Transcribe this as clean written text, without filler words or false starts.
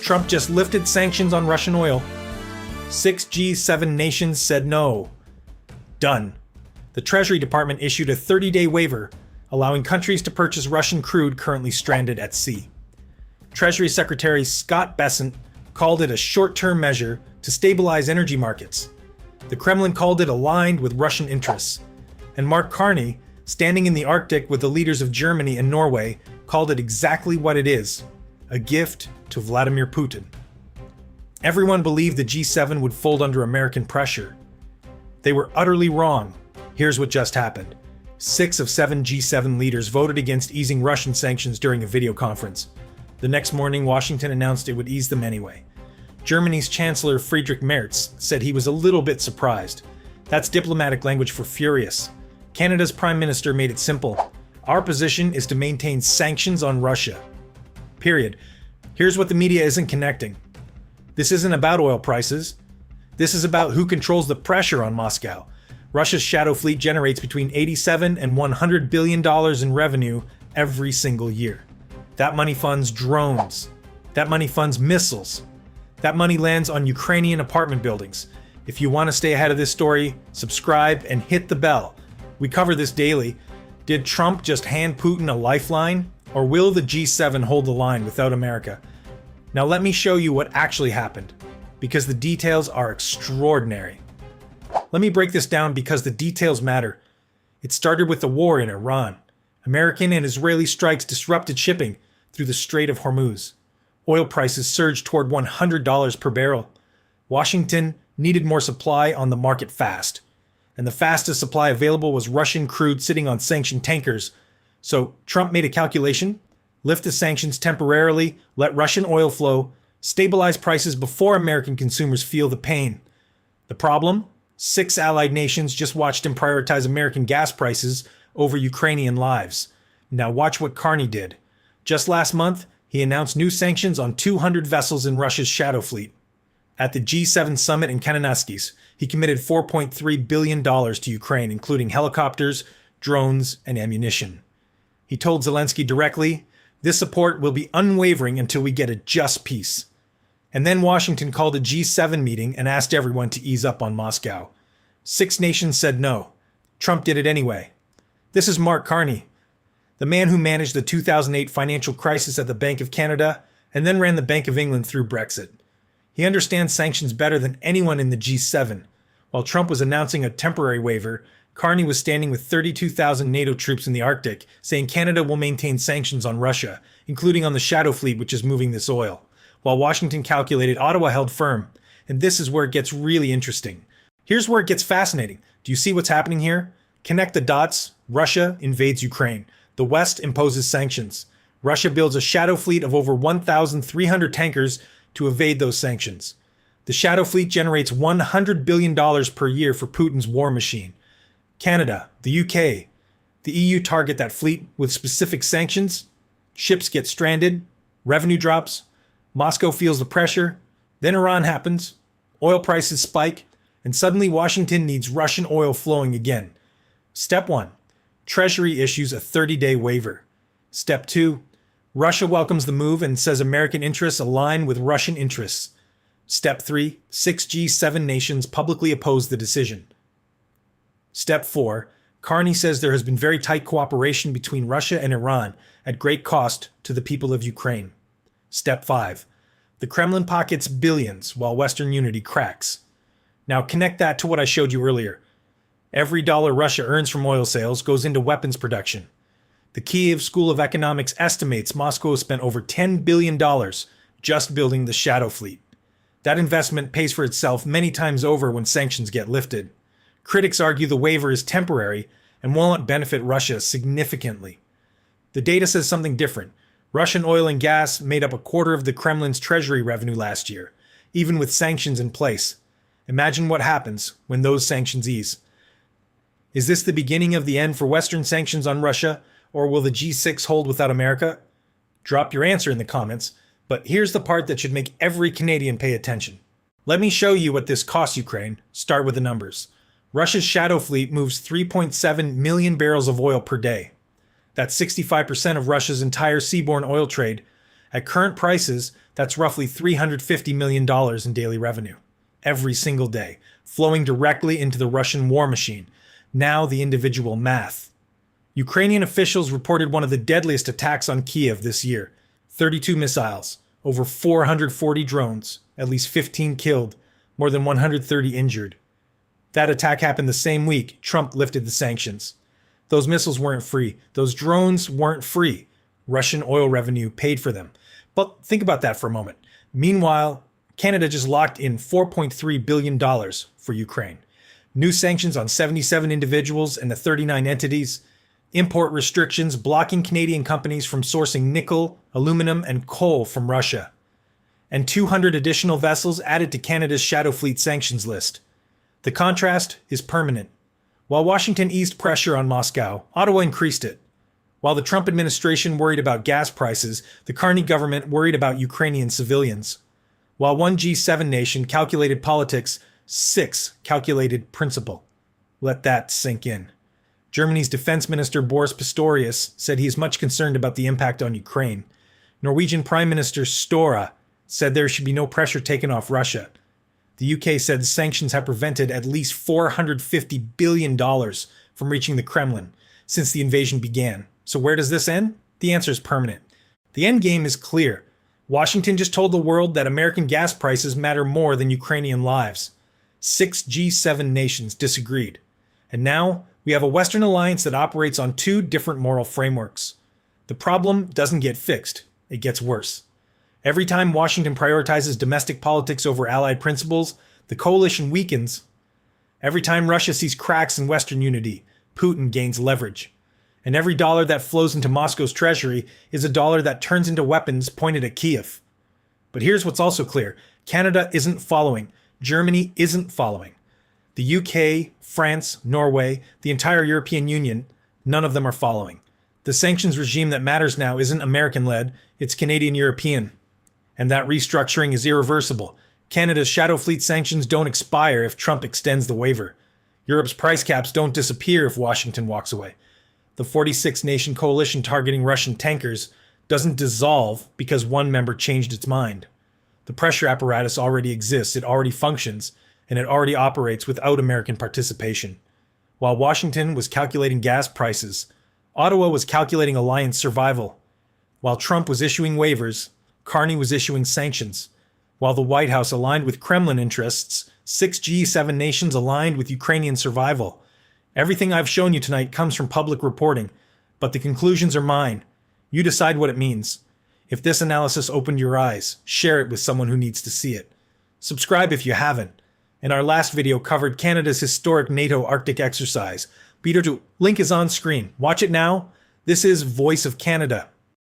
Trump just lifted sanctions on Russian oil. 6 G7 nations said no. Done. The Treasury Department issued a 30-day waiver, allowing countries to purchase Russian crude currently stranded at sea. Treasury Secretary Scott Bessent called it a short-term measure to stabilize energy markets. The Kremlin called it aligned with Russian interests. And Mark Carney, standing in the Arctic with the leaders of Germany and Norway, called it exactly what it is, a gift to Vladimir Putin. Everyone believed the G7 would fold under American pressure. They were utterly wrong. Here's what just happened. 6 of 7 G7 leaders voted against easing Russian sanctions during a video conference. The next morning, Washington announced it would ease them anyway. Germany's Chancellor Friedrich Merz said he was a little bit surprised. That's diplomatic language for furious. Canada's Prime Minister made it simple. Our position is to maintain sanctions on Russia. Period. Here's what the media isn't connecting. This isn't about oil prices. This is about who controls the pressure on Moscow. Russia's shadow fleet generates between $87 and $100 billion in revenue every single year. That money funds drones. That money funds missiles. That money lands on Ukrainian apartment buildings. If you want to stay ahead of this story, subscribe and hit the bell. We cover this daily. Did Trump just hand Putin a lifeline? Or will the G7 hold the line without America? Now let me show you what actually happened, because the details are extraordinary. Let me break this down because the details matter. It started with the war in Iran. American and Israeli strikes disrupted shipping through the Strait of Hormuz. Oil prices surged toward $100 per barrel. Washington needed more supply on the market fast. And the fastest supply available was Russian crude sitting on sanctioned tankers. So Trump made a calculation, lift the sanctions temporarily, let Russian oil flow, stabilize prices before American consumers feel the pain. The problem? 6 allied nations just watched him prioritize American gas prices over Ukrainian lives. Now watch what Carney did. Just last month, he announced new sanctions on 200 vessels in Russia's shadow fleet. At the G7 summit in Kananaskis, he committed $4.3 billion to Ukraine, including helicopters, drones, and ammunition. He told Zelensky directly, "This support will be unwavering until we get a just peace." And then Washington called a G7 meeting and asked everyone to ease up on Moscow. 6 nations said no. Trump did it anyway. This is Mark Carney, the man who managed the 2008 financial crisis at the Bank of Canada and then ran the Bank of England through Brexit. He understands sanctions better than anyone in the G7. While Trump was announcing a temporary waiver, Carney was standing with 32,000 NATO troops in the Arctic, saying Canada will maintain sanctions on Russia, including on the shadow fleet which is moving this oil. While Washington calculated, Ottawa held firm. And this is where it gets really interesting. Here's where it gets fascinating. Do you see what's happening here? Connect the dots. Russia invades Ukraine. The West imposes sanctions. Russia builds a shadow fleet of over 1,300 tankers to evade those sanctions. The shadow fleet generates $100 billion per year for Putin's war machine. Canada, the UK, the EU target that fleet with specific sanctions. Ships get stranded. Revenue drops. Moscow feels the pressure. Then Iran happens. Oil prices spike. And suddenly Washington needs Russian oil flowing again. Step 1. Treasury issues a 30-day waiver. Step 2. Russia welcomes the move and says American interests align with Russian interests. Step 3. 6 G7 nations publicly oppose the decision. Step 4. Carney says there has been very tight cooperation between Russia and Iran at great cost to the people of Ukraine. Step 5. The Kremlin pockets billions while Western unity cracks. Now connect that to what I showed you earlier. Every dollar Russia earns from oil sales goes into weapons production. The Kyiv School of Economics estimates Moscow has spent over $10 billion just building the shadow fleet. That investment pays for itself many times over when sanctions get lifted. Critics argue the waiver is temporary and won't benefit Russia significantly. The data says something different. Russian oil and gas made up a quarter of the Kremlin's treasury revenue last year, even with sanctions in place. Imagine what happens when those sanctions ease. Is this the beginning of the end for Western sanctions on Russia, or will the G6 hold without America? Drop your answer in the comments, but here's the part that should make every Canadian pay attention. Let me show you what this costs Ukraine. Start with the numbers. Russia's shadow fleet moves 3.7 million barrels of oil per day. That's 65% of Russia's entire seaborne oil trade, At current prices, that's roughly $350 million in daily revenue. Every single day, flowing directly into the Russian war machine. Now the individual math. Ukrainian officials reported one of the deadliest attacks on Kyiv this year. 32 missiles, over 440 drones, at least 15 killed, more than 130 injured. That attack happened the same week Trump lifted the sanctions. Those missiles weren't free. Those drones weren't free. Russian oil revenue paid for them. But think about that for a moment. Meanwhile, Canada just locked in $4.3 billion for Ukraine. New sanctions on 77 individuals and the 39 entities. Import restrictions blocking Canadian companies from sourcing nickel, aluminum, and coal from Russia. And 200 additional vessels added to Canada's Shadow Fleet sanctions list. The contrast is permanent. While Washington eased pressure on Moscow, Ottawa increased it. While the Trump administration worried about gas prices, the Carney government worried about Ukrainian civilians. While one G7 nation calculated politics, 6 calculated principle. Let that sink in. Germany's defense minister Boris Pistorius said he is much concerned about the impact on Ukraine. Norwegian Prime Minister Støre said there should be no pressure taken off Russia. The UK said the sanctions have prevented at least $450 billion from reaching the Kremlin since the invasion began. So where does this end? The answer is permanent. The end game is clear. Washington just told the world that American gas prices matter more than Ukrainian lives. 6 G7 nations disagreed. And now we have a Western alliance that operates on 2 different moral frameworks. The problem doesn't get fixed. It gets worse. Every time Washington prioritizes domestic politics over allied principles, the coalition weakens. Every time Russia sees cracks in Western unity, Putin gains leverage. And every dollar that flows into Moscow's treasury is a dollar that turns into weapons pointed at Kyiv. But here's what's also clear. Canada isn't following. Germany isn't following. The UK, France, Norway, the entire European Union, none of them are following. The sanctions regime that matters now isn't American-led, it's Canadian-European. And that restructuring is irreversible. Canada's Shadow Fleet sanctions don't expire if Trump extends the waiver. Europe's price caps don't disappear if Washington walks away. The 46-nation coalition targeting Russian tankers doesn't dissolve because one member changed its mind. The pressure apparatus already exists, it already functions, and it already operates without American participation. While Washington was calculating gas prices, Ottawa was calculating alliance survival. While Trump was issuing waivers, Carney was issuing sanctions. While the White House aligned with Kremlin interests, 6 G7 nations aligned with Ukrainian survival. Everything I've shown you tonight comes from public reporting, but the conclusions are mine. You decide what it means. If this analysis opened your eyes, share it with someone who needs to see it. Subscribe if you haven't. And our last video covered Canada's historic NATO Arctic exercise. Link is on screen. Watch it now. This is Voice of Canada.